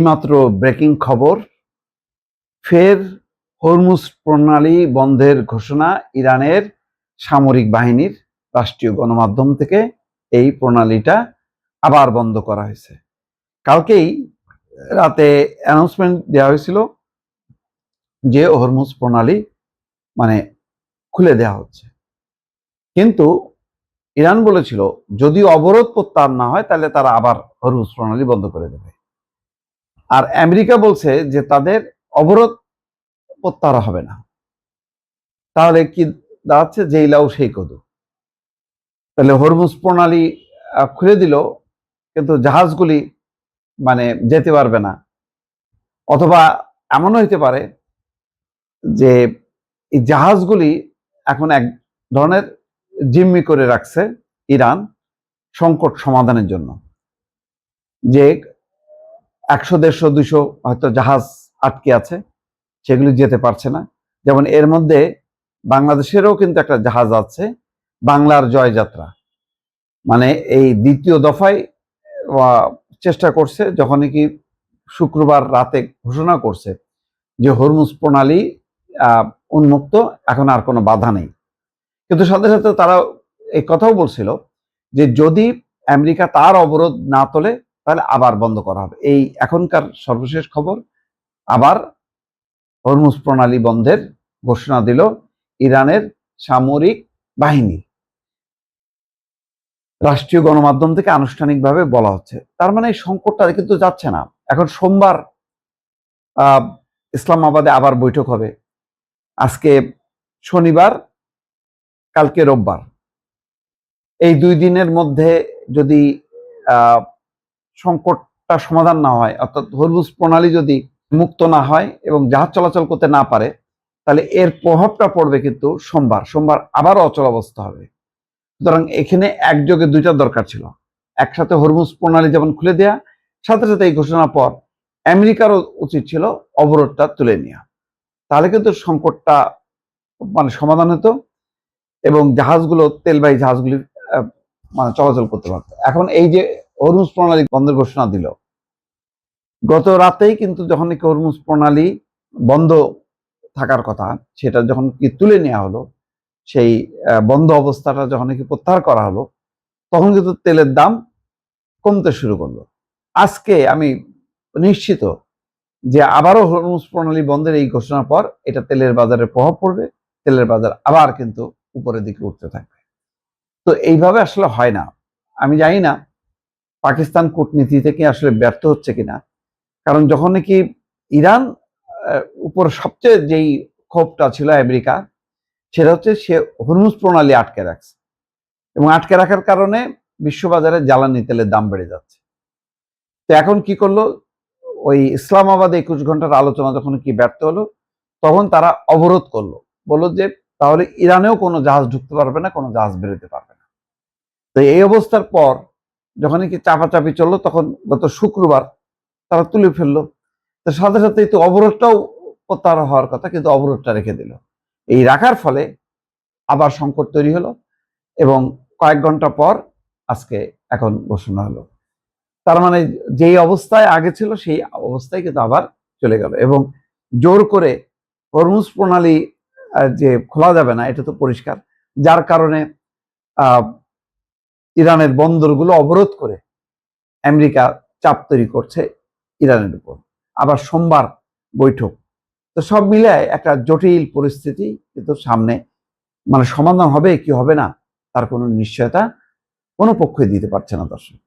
মাত্র ব্রেকিং খবর, ফের হরমুজ প্রণালী বন্ধের ঘোষণা ইরানের সামরিক বাহিনীর রাষ্ট্রীয় গণমাধ্যম থেকে এই প্রণালীটা আবার বন্ধ করা হয়েছে। কালকেই রাতে অ্যানাউন্সমেন্ট দেওয়া হয়েছিল যে হরমুজ প্রণালী খুলে দেওয়া হচ্ছে, কিন্তু ইরান বলেছিল যদি অবরোধ প্রত্যাহার না হয় তাহলে তারা আবার হরমুজ প্রণালী বন্ধ করে দেবে। আর আমেরিকা বলছে যে তাদের অবরোধ প্রত্যাহার হবে না। তাহলে কি দাঁড়াচ্ছে, যেই লাউ সেই কদু। তাহলে হরমুজ প্রণালী খুলে দিল, কিন্তু জাহাজগুলি যেতে পারবে না। অথবা এমনও হইতে পারে যে এই জাহাজগুলি এখন এক ধরনের জিম্মি করে রাখছে ইরান সংকট সমাধানের জন্য, যে 100, 150, 200 হয়তো জাহাজ আটকে আছে, সেগুলি যেতে পারছে না। যেমন এর মধ্যে বাংলাদেশেরও কিন্তু একটা জাহাজ আছে, বাংলার জয়যাত্রা। এই দ্বিতীয় দফায় চেষ্টা করছে, যখন কি শুক্রবার রাতে ঘোষণা করছে যে হরমুজ প্রণালী উন্মুক্ত, এখন আর কোনো বাধা নেই। কিন্তু সাথে সাথে তারা এই কথাও বলছিল যে যদি আমেরিকা তার অবরোধ না তোলে তাহলে আবার বন্ধ করা হবে। এই এখনকার সর্বশেষ খবর, আবার হরমুজ প্রণালী বন্ধের ঘোষণা দিল ইরানের সামরিক বাহিনী। রাষ্ট্রীয় গণমাধ্যম থেকে আনুষ্ঠানিকভাবে বলা হচ্ছে। তার এই সংকটটা কিন্তু যাচ্ছে না। এখন সোমবার ইসলামাবাদে আবার বৈঠক হবে। আজকে শনিবার, কালকে রোববার। এই 2 দিনের মধ্যে যদি সংকটটা সমাধান না হয়, অর্থাৎ হরমুজ প্রণালী যদি মুক্ত না হয় এবং জাহাজ চলাচল করতে না পারে, তাহলে এর প্রভাবটা পড়বে কিন্তু সোমবার আবারও অচলাবস্থা হবে। সুতরাং এখানে একযোগে দুইটা দরকার ছিল। একসাথে হরমুজ প্রণালী যেমন খুলে দেয়া, সাথে সাথে এই ঘোষণার পর আমেরিকারও উচিত ছিল অবরোধটা তুলে নেওয়া। তাহলে কিন্তু সংকটটা সমাধান হতো এবং জাহাজগুলো, তেলবাহী জাহাজগুলি চলাচল করতে পারত। এখন এই যে হরমুজ প্রণালী বন্ধের ঘোষণা দিল, গত রাতেই কিন্তু যখন কি হরমুজ প্রণালী বন্ধ থাকার কথা, সেটা যখন কি তুলে নেওয়া হলো, সেই বন্ধ অবস্থাটা যখন কি প্রত্যাহার করা হলো, তখন কিন্তু তেলের দাম কমতে শুরু করলো। আজকে আমি নিশ্চিত যে আবারও হরমুজ প্রণালী বন্ধের এই ঘোষণার পর এটা তেলের বাজারে প্রভাব পড়বে, তেলের বাজার আবার কিন্তু উপরের দিকে উঠতে থাকবে। তো এইভাবে আসলে হয় না। আমি জানি না পাকিস্তান কূটনীতি থেকে আসলে ব্যর্থ হচ্ছে কিনা, কারণ যখন নাকি ইরান উপর সবচেয়ে যেই ক্ষোভটা ছিল আমেরিকা, সেটা হচ্ছে সে হরমুজ প্রণালী আটকে রাখছে, এবং আটকে রাখার কারণে বিশ্ববাজারে জ্বালানি তেলের দাম বেড়ে যাচ্ছে। তো এখন কি করলো, ওই ইসলামাবাদে 21 ঘন্টার আলোচনা যখন কি ব্যর্থ হলো, তখন তারা অবরোধ করলো, বললো যে তাহলে ইরানেও কোনো জাহাজ ঢুকতে পারবে না, কোনো জাহাজ বেরোতে পারবে না। তো এই অবস্থার পর যখন কি চাপাচাপি চললো, তখন গত শুক্রবার তারা তুলে ফেললো। তো সাথে সাথে তো অবরোধটাও প্রত্যাহার হওয়ার কথা, কিন্তু অবরোধটা রেখে দিল। এই রাখার ফলে আবার সংকট তৈরি হলো, এবং কয়েক ঘন্টা পর আজকে এখন ঘোষণা হলো। তার যেই অবস্থায় আগে ছিল সেই অবস্থায় কিন্তু আবার চলে গেল, এবং জোর করে হরমুজ প্রণালী যে খোলা যাবে না, এটা তো পরিষ্কার। যার কারণে ইরানের বন্দরগুলো অবরোধ করে আমেরিকা চাপ তৈরি করছে ইরানের উপর। আবার সোমবার বৈঠক। তো সব মিলায় একটা জটিল পরিস্থিতি কিন্তু সামনে। সমাধান হবে কি হবে না তার কোনো নিশ্চয়তা কোনো পক্ষই দিতে পারছে না দর্শক।